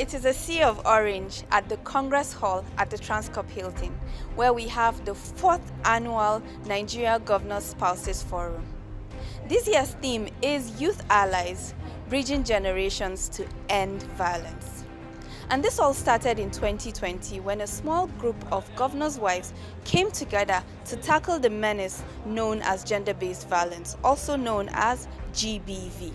It is a sea of orange at the Congress Hall at the Transcorp Hilton, where we have the 4th annual Nigeria Governors Spouses Forum. This year's theme is Youth Allies, Bridging Generations to End Violence. And this all started in 2020 when a small group of governors' wives came together to tackle the menace known as gender-based violence, also known as GBV.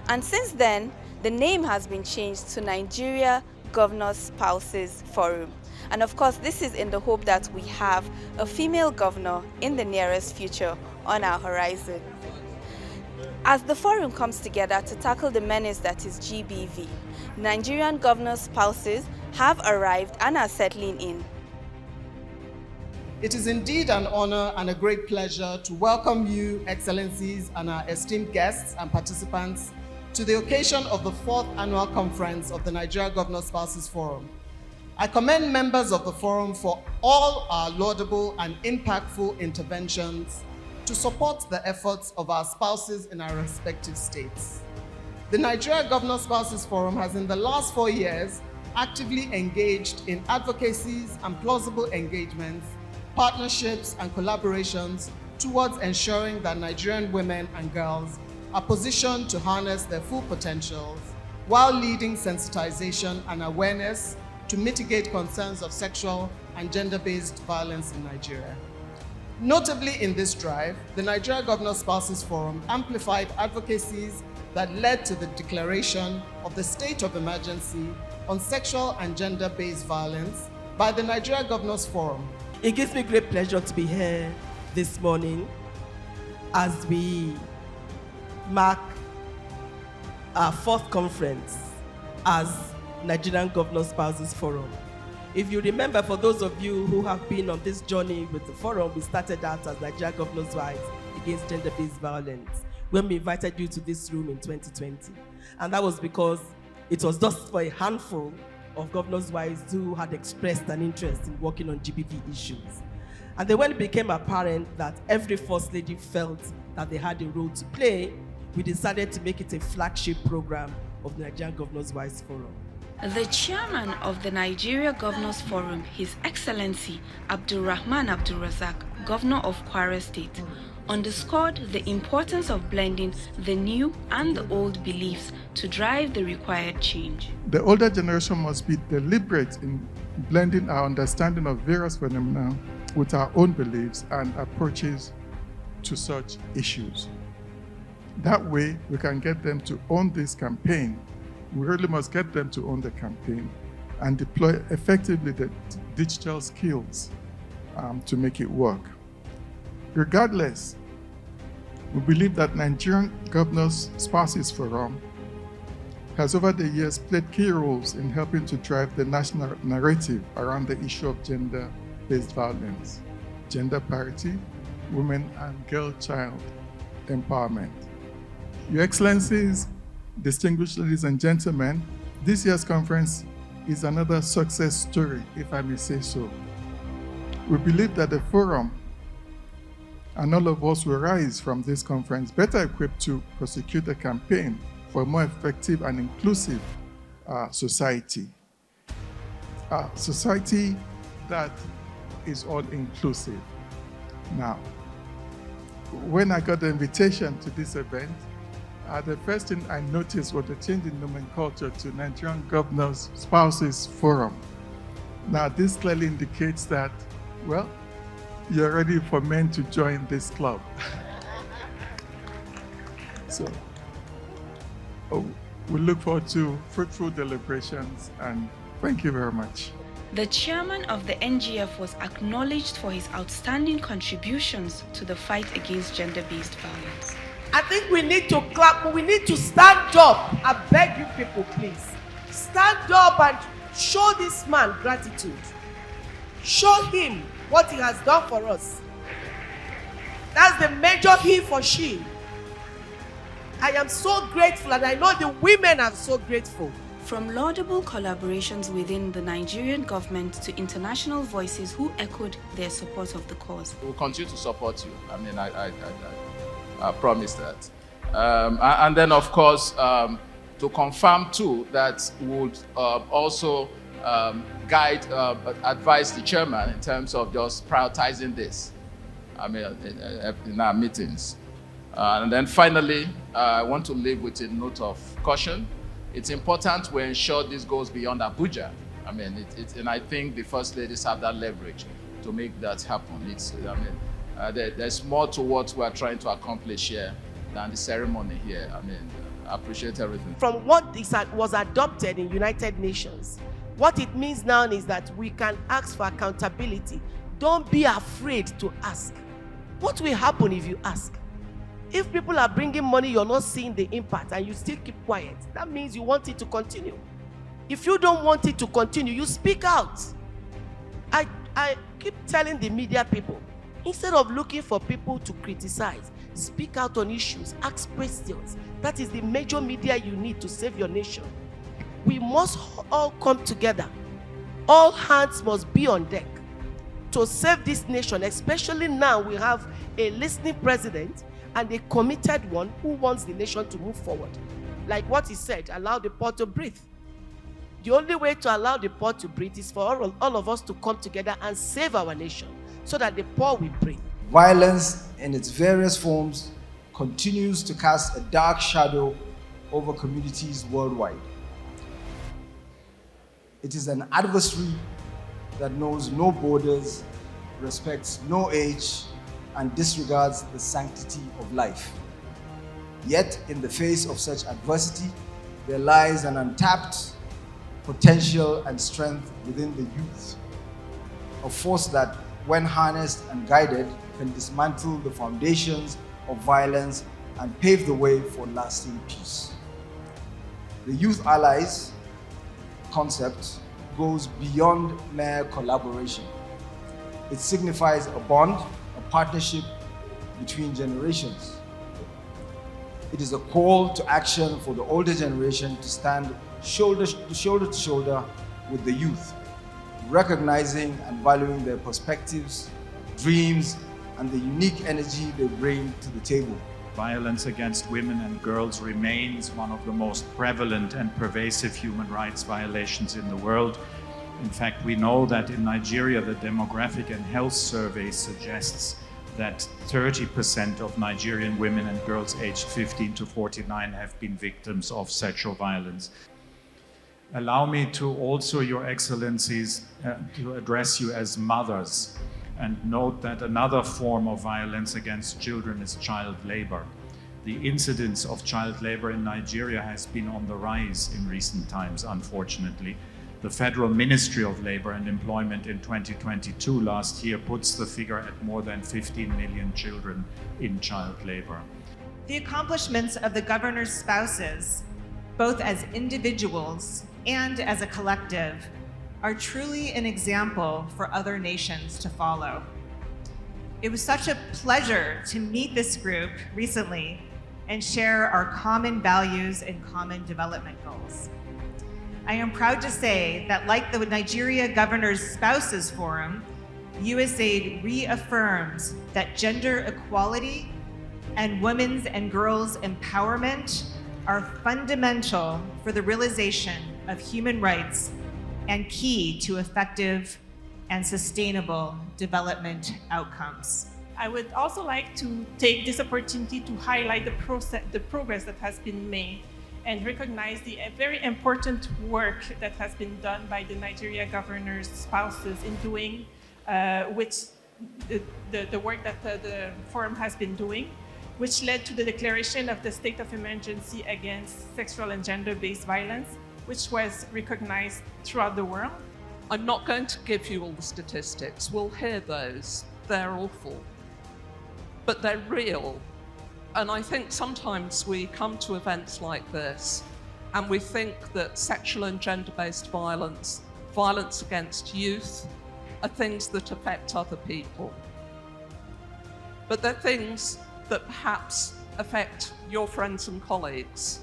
And since then, the name has been changed to Nigeria Governors Spouses Forum. And of course, this is in the hope that we have a female governor in the nearest future on our horizon. As the forum comes together to tackle the menace that is GBV, Nigerian governors' spouses have arrived and are settling in. It is indeed an honor and a great pleasure to welcome you, Excellencies, and our esteemed guests and participants to the occasion of the 4th annual conference of the Nigeria Governors Spouses Forum. I commend members of the forum for all our laudable and impactful interventions to support the efforts of our spouses in our respective states. The Nigeria Governors Spouses Forum has in the last 4 years actively engaged in advocacies and plausible engagements, partnerships and collaborations towards ensuring that Nigerian women and girls are positioned to harness their full potentials while leading sensitization and awareness to mitigate concerns of sexual and gender-based violence in Nigeria. Notably in this drive, the Nigeria Governors Spouses Forum amplified advocacies that led to the declaration of the state of emergency on sexual and gender-based violence by the Nigeria Governors Forum. It gives me great pleasure to be here this morning as we mark our 4th conference as Nigerian Governors Spouses Forum. If you remember, for those of you who have been on this journey with the forum, we started out as Nigeria Governors' Wives Against Gender-Based Violence when we invited you to this room in 2020. And that was because it was just for a handful of governors' wives who had expressed an interest in working on GBV issues. And then when it became apparent that every First Lady felt that they had a role to play, we decided to make it a flagship program of the Nigerian Governors' Wives Forum. The chairman of the Nigeria Governors Forum, His Excellency Abdulrahman Abdulrazak, Governor of Kwara State, underscored the importance of blending the new and the old beliefs to drive the required change. The older generation must be deliberate in blending our understanding of various phenomena with our own beliefs and approaches to such issues. That way, we can get them to own this campaign. We really must get them to own the campaign and deploy effectively the digital skills to make it work. Regardless, we believe that Nigerian Governors Spouses Forum has over the years played key roles in helping to drive the national narrative around the issue of gender-based violence, gender parity, women and girl-child empowerment. Your Excellencies, distinguished ladies and gentlemen, this year's conference is another success story, if I may say so. We believe that the forum and all of us will rise from this conference better equipped to prosecute the campaign for a more effective and inclusive society. A society that is all inclusive. Now, when I got the invitation to this event, the first thing I noticed was the change in nomenclature to Nigerian Governors Spouses Forum. Now, this clearly indicates that, well, you're ready for men to join this club. So, we look forward to fruitful deliberations, and thank you very much. The chairman of the NGF was acknowledged for his outstanding contributions to the fight against gender-based violence. I think we need to clap, but we need to stand up. I beg you people, please. Stand up and show this man gratitude. Show him what he has done for us. That's the major he for she. I am so grateful, and I know the women are so grateful. From laudable collaborations within the Nigerian government to international voices who echoed their support of the cause. We'll continue to support you. I mean, I promise that. And then, of course, to confirm too that would also advise the chairman in terms of just prioritizing this, I mean, in our meetings. And then finally, I want to leave with a note of caution. It's important we ensure this goes beyond Abuja. I mean, and I think the first ladies have that leverage to make that happen. There's more to what we're trying to accomplish here than the ceremony here. I mean, I appreciate everything. From what was adopted in United Nations, what it means now is that we can ask for accountability. Don't be afraid to ask. What will happen if you ask? If people are bringing money, you're not seeing the impact and you still keep quiet, that means you want it to continue. If you don't want it to continue, you speak out. I keep telling the media people, instead of looking for people to criticize, speak out on issues, ask questions. That is the major media you need to save your nation. We must all come together. All hands must be on deck to save this nation, especially now we have a listening president and a committed one who wants the nation to move forward. Like what he said, allow the poor to breathe. The only way to allow the poor to breathe is for all of us to come together and save our nation so that the poor will breathe. Violence in its various forms continues to cast a dark shadow over communities worldwide. It is an adversary that knows no borders, respects no age, and disregards the sanctity of life. Yet, in the face of such adversity, there lies an untapped potential and strength within the youth, a force that, when harnessed and guided, can dismantle the foundations of violence and pave the way for lasting peace. The Youth Allies concept goes beyond mere collaboration. It signifies a bond, a partnership between generations. It is a call to action for the older generation to stand shoulder to shoulder with the youth, recognizing and valuing their perspectives, dreams, and the unique energy they bring to the table. Violence against women and girls remains one of the most prevalent and pervasive human rights violations in the world. In fact, we know that in Nigeria, the Demographic and Health Survey suggests that 30% of Nigerian women and girls aged 15 to 49 have been victims of sexual violence. Allow me to also, Your Excellencies, to address you as mothers, and note that another form of violence against children is child labor. The incidence of child labor in Nigeria has been on the rise in recent times, unfortunately. The Federal Ministry of Labor and Employment in 2022 last year puts the figure at more than 15 million children in child labor. The accomplishments of the governor's spouses, both as individuals and as a collective, are truly an example for other nations to follow. It was such a pleasure to meet this group recently and share our common values and common development goals. I am proud to say that, like the Nigeria Governor's Spouses Forum, USAID reaffirms that gender equality and women's and girls' empowerment are fundamental for the realization of human rights and key to effective and sustainable development outcomes. I would also like to take this opportunity to highlight the progress that has been made and recognize the very important work that has been done by the Nigeria Governor's Spouses in doing the work that the forum has been doing, which led to the declaration of the state of emergency against sexual and gender-based violence, which was recognized throughout the world. I'm not going to give you all the statistics. We'll hear those. They're awful. But they're real. And I think sometimes we come to events like this and we think that sexual and gender-based violence, violence against youth, are things that affect other people. But they're things that perhaps affect your friends and colleagues,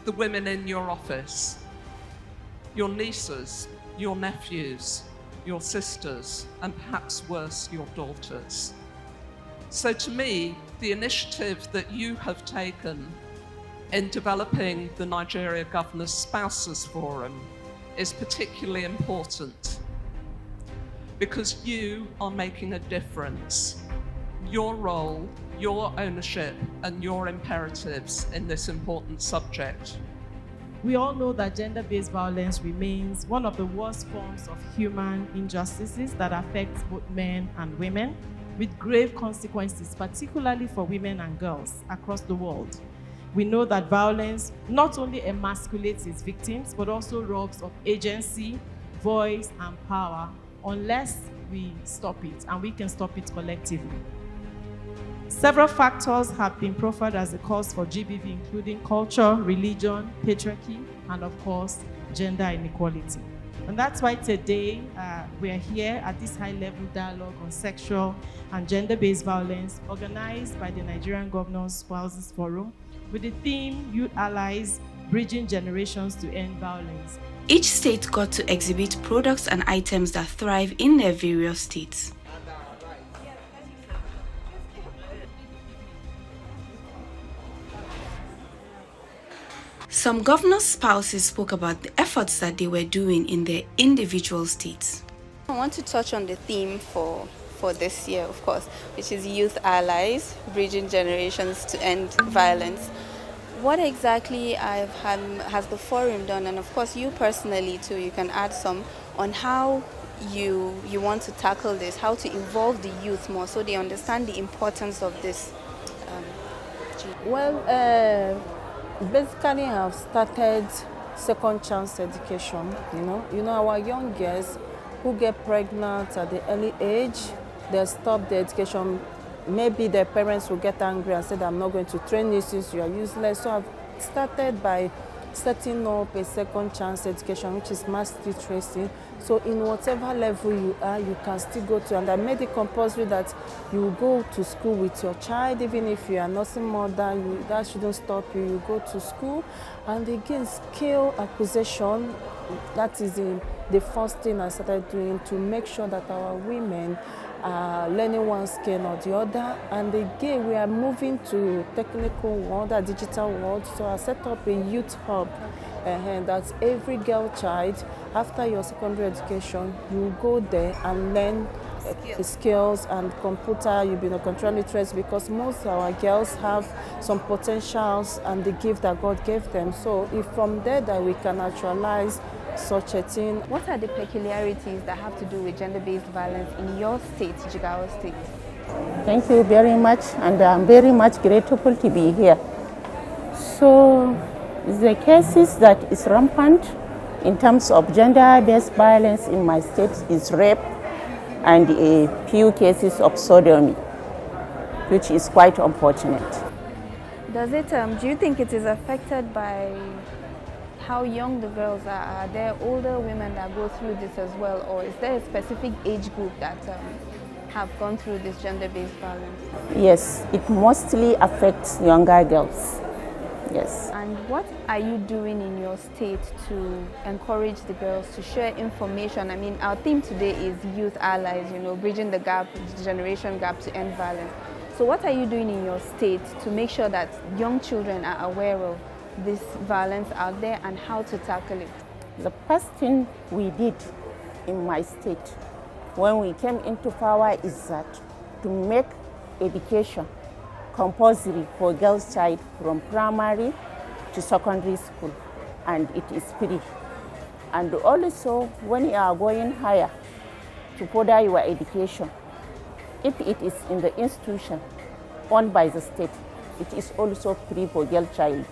the women in your office, your nieces, your nephews, your sisters, and perhaps worse, your daughters. So to me, the initiative that you have taken in developing the Nigeria Governors Spouses Forum is particularly important because you are making a difference. Your role, your ownership, and your imperatives in this important subject. We all know that gender-based violence remains one of the worst forms of human injustices that affects both men and women, with grave consequences, particularly for women and girls across the world. We know that violence not only emasculates its victims, but also robs of agency, voice, and power, unless we stop it, and we can stop it collectively. Several factors have been proffered as a cause for GBV, including culture, religion, patriarchy, and of course, gender inequality. And that's why today we are here at this high-level dialogue on sexual and gender-based violence organized by the Nigerian Governors Spouses Forum with the theme Youth Allies, Bridging Generations to End Violence. Each state got to exhibit products and items that thrive in their various states. Some governors' spouses spoke about the efforts that they were doing in their individual states. I want to touch on the theme for this year, of course, which is Youth Allies, Bridging Generations to End Violence. What exactly has the forum done, and of course you personally too, you can add some on how you want to tackle this, how to involve the youth more so they understand the importance of this? Basically, I've started second chance education. You know, our young girls who get pregnant at the early age, they stop the education. Maybe their parents will get angry and say, I'm not going to train you since you are useless. So I've started by setting up a second chance education, which is mass literacy. So in whatever level you are, you can still go to, and I made it compulsory that you go to school with your child, even if you are nursing mother, that shouldn't stop you. You go to school, and again, skill acquisition, that is the first thing I started doing to make sure that our women are learning one skill or the other. And again, we are moving to technical world, a digital world. So I set up a youth hub, and that's every girl child, after your secondary education, you go there and learn skills and computer, you'll be control literate, because most of our girls have some potentials and the gift that God gave them. So if from there that we can actualize such a thing. What are the peculiarities that have to do with gender-based violence in your state, Jigawa State? Thank you very much, and I'm very much grateful to be here. So the cases that is rampant in terms of gender-based violence in my state is rape and a few cases of sodomy, which is quite unfortunate. Do you think it is affected by how young the girls are? Are there older women that go through this as well, or is there a specific age group that have gone through this gender-based violence? Yes, it mostly affects younger girls. Yes. And what are you doing in your state to encourage the girls to share information? I mean, our theme today is Youth Allies, bridging the gap, the generation gap to end violence. So what are you doing in your state to make sure that young children are aware of this violence out there and how to tackle it? The first thing we did in my state when we came into power is that to make education compulsory for girls' child from primary to secondary school, and it is free. And also when you are going higher to further your education, if it is in the institution owned by the state, it is also free for girl child.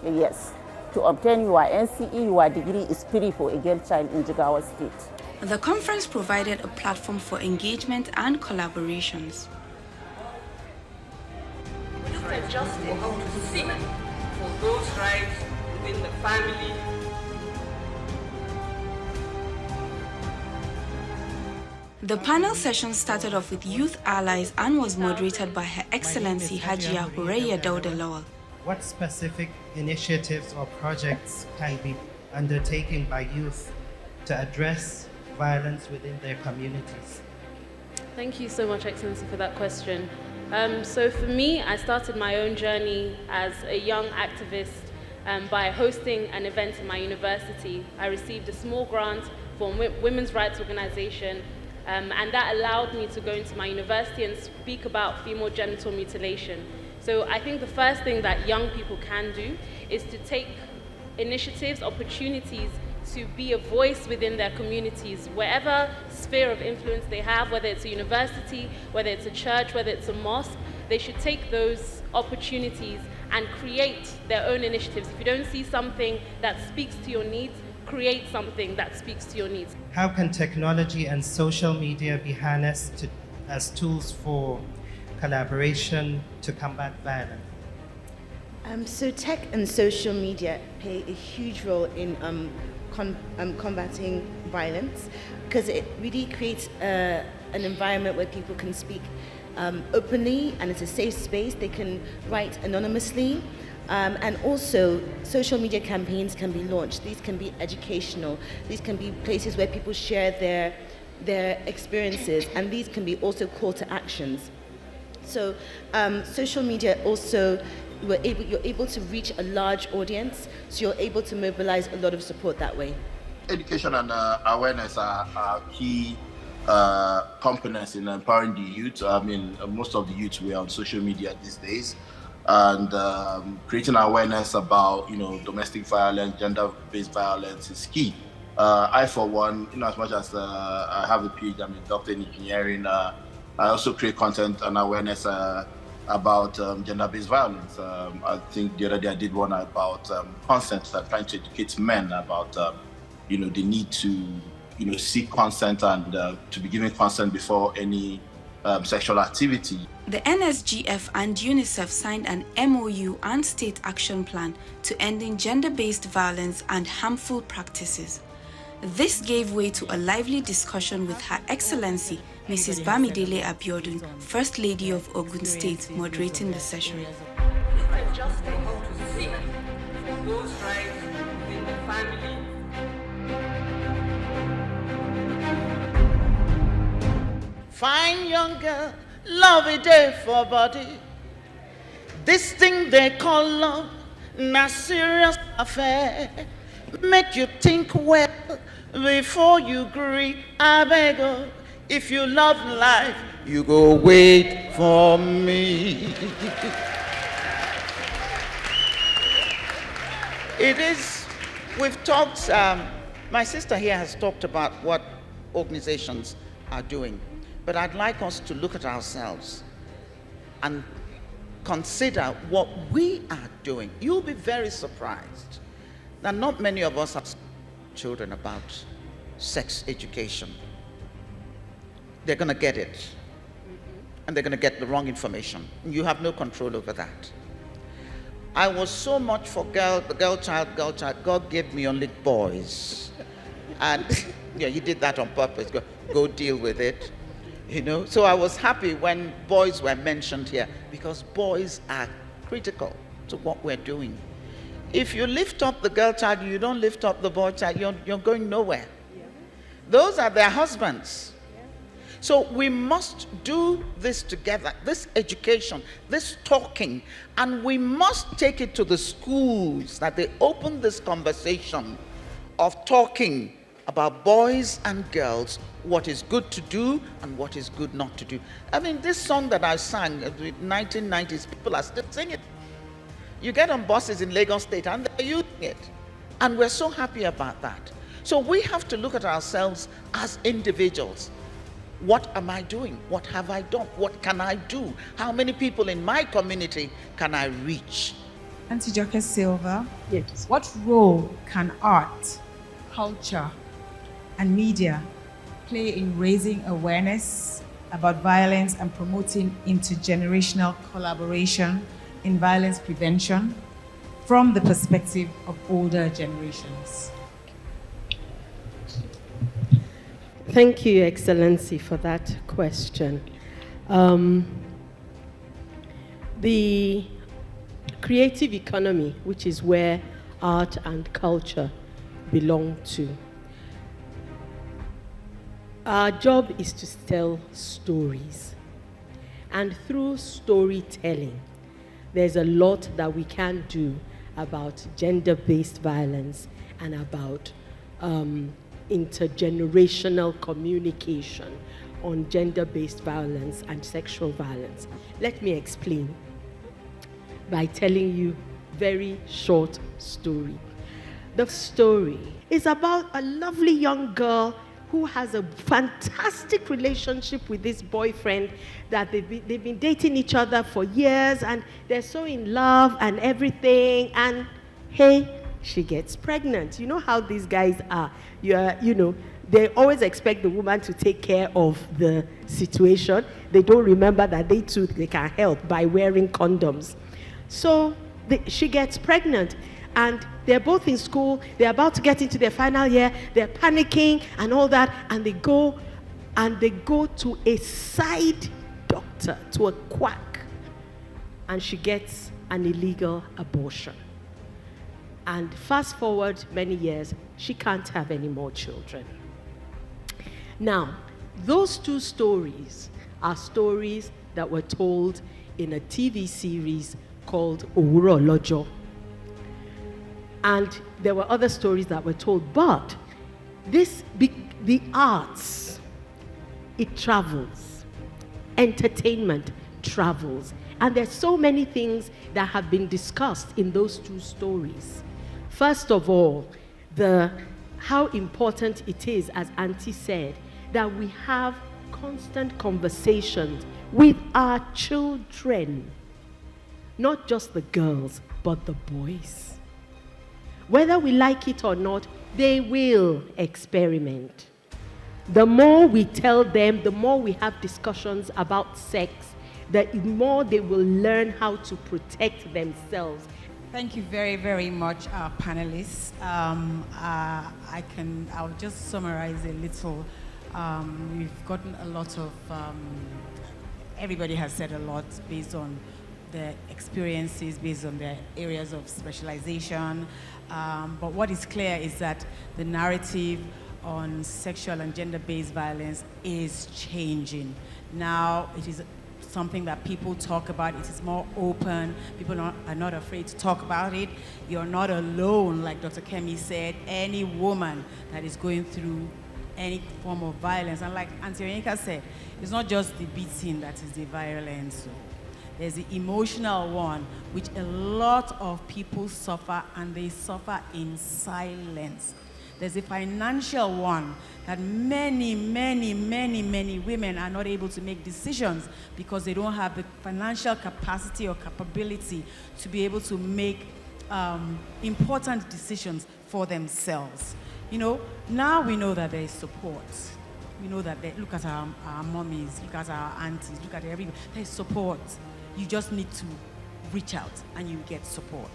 Yes, to obtain your NCE, your degree is free for a girl child in Jigawa State. The conference provided a platform for engagement and collaborations. We looked at justice, how to seek for those rights within the family. The panel session started off with Youth Allies and was moderated by Her Excellency Hajia Hureya Dauda Lawal. What specific initiatives or projects can be undertaken by youth to address violence within their communities? Thank you so much, Excellency, for that question. So for me, I started my own journey as a young activist by hosting an event in my university. I received a small grant from a women's rights organization, and that allowed me to go into my university and speak about female genital mutilation. So I think the first thing that young people can do is to take initiatives, opportunities to be a voice within their communities, wherever sphere of influence they have, whether it's a university, whether it's a church, whether it's a mosque. They should take those opportunities and create their own initiatives. If you don't see something that speaks to your needs, create something that speaks to your needs. How can technology and social media be harnessed as tools for collaboration to combat violence? So tech and social media play a huge role in combating violence, because it really creates an environment where people can speak openly, and it's a safe space. They can write anonymously, and also social media campaigns can be launched. These can be educational. These can be places where people share their experiences, and these can be also call to actions. So social media also, you're able to reach a large audience, so you're able to mobilize a lot of support that way. Education and awareness are key components in empowering the youth. I mean, most of the youth we are on social media these days, and creating awareness about domestic violence, gender-based violence is key. I, for one, as much as I have a PhD, I'm a doctor in engineering. I also create content and awareness about gender-based violence. I think the other day I did one about consent, trying to educate men about the need to seek consent and to be given consent before any sexual activity. The NSGF and UNICEF signed an MOU and state action plan to ending gender-based violence and harmful practices. This gave way to a lively discussion with Her Excellency Mrs. Bamidele Abiodun, First Lady of Ogun State, moderating the session. Is it just able to seek for those rights within the family? Fine young girl, love a day for body. This thing they call love, na serious affair. Make you think well before you agree. I beg you, if you love life, you go wait for me. It is, we've talked, my sister here has talked about what organizations are doing, but I'd like us to look at ourselves and consider what we are doing. You'll be very surprised that not many of us have children about sex education. They're going to get it, and they're going to get the wrong information. You have no control over that. I was so much for girl child. God gave me only boys. And yeah, he did that on purpose. Go deal with it. So I was happy when boys were mentioned here, because boys are critical to what we're doing. If you lift up the girl child, you don't lift up the boy child, you're going nowhere. Yeah. Those are their husbands. Yeah. So we must do this together, this education, this talking, and we must take it to the schools, that they open this conversation of talking about boys and girls, what is good to do and what is good not to do. I mean, this song that I sang in the 1990s, people are still singing it. You get on buses in Lagos State and they're using it. And we're so happy about that. So we have to look at ourselves as individuals. What am I doing? What have I done? What can I do? How many people in my community can I reach? Auntie Joke Silva, yes. What role can art, culture, and media play in raising awareness about violence and promoting intergenerational collaboration in violence prevention from the perspective of older generations? Thank you, Excellency, for that question. The creative economy, which is where art and culture belong to, our job is to tell stories. And through storytelling, there's a lot that we can do about gender-based violence and about intergenerational communication on gender-based violence and sexual violence. Let me explain by telling you a very short story. The story is about a lovely young girl who has a fantastic relationship with this boyfriend that they've been dating each other for years, and they're so in love and everything, and hey, she gets pregnant. You know how these guys are. They always expect the woman to take care of the situation. They don't remember that they can help by wearing condoms. So she gets pregnant, and they're both in school. They're about to get into their final year. They're panicking and all that, and they go to a side doctor, to a quack, and she gets an illegal abortion. And fast forward many years, she can't have any more children. Now, those two stories are stories that were told in a TV series called Owuro Lojo. And there were other stories that were told, but the arts, it travels. Entertainment travels. And there's so many things that have been discussed in those two stories. First of all, how important it is, as Auntie said, that we have constant conversations with our children. Not just the girls, but the boys. Whether we like it or not, they will experiment. The more we tell them, the more we have discussions about sex, the more they will learn how to protect themselves. Thank you very, very much, our panelists. I'll just summarize a little. We've gotten a lot of, everybody has said a lot based on their experiences, based on their areas of specialization. But what is clear is that the narrative on sexual and gender-based violence is changing. Now it is something that people talk about. It is more open. People are not afraid to talk about it. You're not alone, like Dr. Kemi said. Any woman that is going through any form of violence, and like Auntie Onyeka said, it's not just the beating that is the violence. There's the emotional one, which a lot of people suffer, and they suffer in silence. There's a financial one that many women are not able to make decisions because they don't have the financial capacity or capability to be able to make important decisions for themselves. You know, now we know that there is support. We know that look at our mommies, look at our aunties, look at everybody. There's support. You just need to reach out and you get support.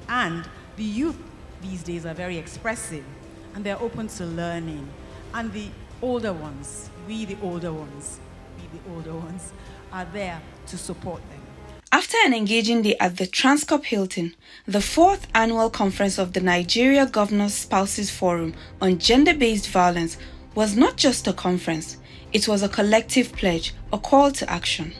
And the youth these days are very expressive and they're open to learning. And the older ones, we the older ones, are there to support them. After an engaging day at the Transcorp Hilton, the 4th annual conference of the Nigeria Governors Spouses Forum on Gender-Based Violence was not just a conference, it was a collective pledge, a call to action.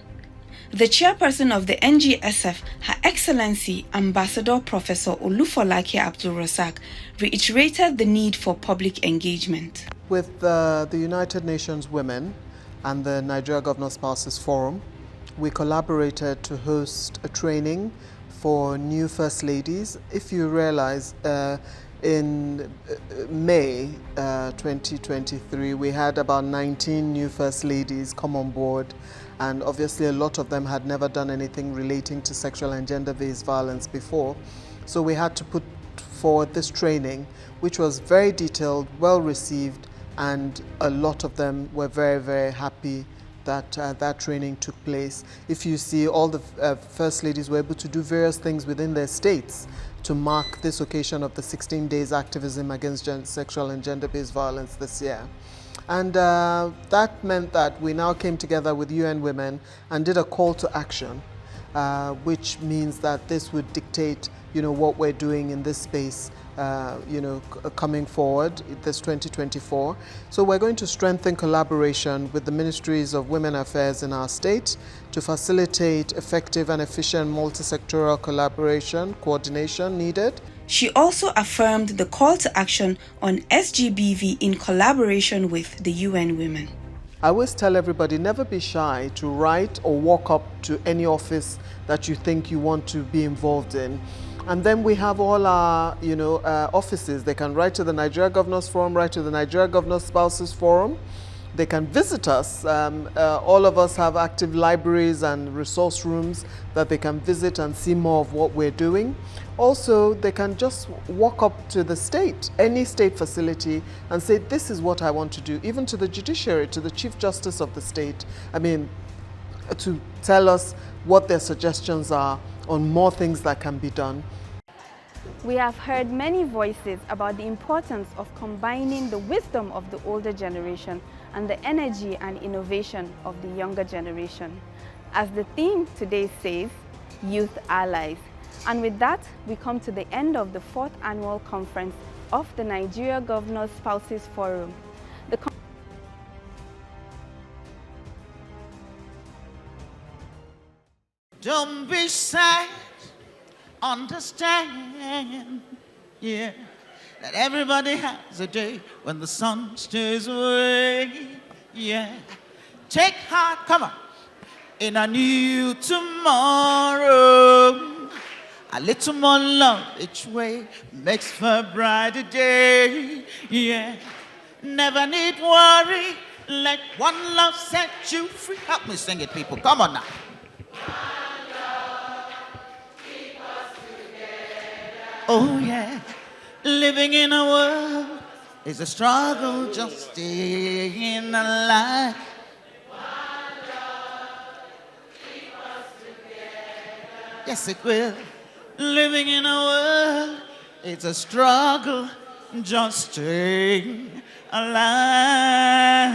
The chairperson of the NGSF, Her Excellency Ambassador Professor Olufolake Abdulrasak, reiterated the need for public engagement. With the United Nations Women and the Nigeria Governor Spouses Forum, we collaborated to host a training for new First Ladies. If you realize, in May 2023, we had about 19 new First Ladies come on board, and obviously a lot of them had never done anything relating to sexual and gender-based violence before. So we had to put forward this training, which was very detailed, well received, and a lot of them were very, very happy that that training took place. If you see, all the First Ladies were able to do various things within their states to mark this occasion of the 16 days activism against sexual and gender-based violence this year. And that meant that we now came together with UN Women and did a call to action which means that this would dictate, what we're doing in this space, coming forward, this 2024. So we're going to strengthen collaboration with the Ministries of Women Affairs in our state to facilitate effective and efficient multi-sectoral coordination needed. She also affirmed the call to action on SGBV in collaboration with the UN Women. I always tell everybody, never be shy to write or walk up to any office that you think you want to be involved in. And then we have all our, offices. They can write to the Nigeria Governors Forum, write to the Nigeria Governors Spouses Forum. They can visit us. All of us have active libraries and resource rooms that they can visit and see more of what we're doing. Also, they can just walk up to the state, any state facility, and say, this is what I want to do, even to the judiciary, to the Chief Justice of the state. To tell us what their suggestions are on more things that can be done. We have heard many voices about the importance of combining the wisdom of the older generation and the energy and innovation of the younger generation. As the theme today says, Youth Allies. And with that, we come to the end of the 4th annual conference of the Nigeria Governors Spouses Forum. Don't be sad, understand, that everybody has a day when the sun stays away, Take heart, come on, in a new tomorrow. A little more love each way makes for a brighter day, Never need worry, let one love set you free. Help me sing it, people, come on now. Oh yeah, living in a world is a struggle just staying alive. Yes, it will. Living in a world, it's a struggle just staying alive.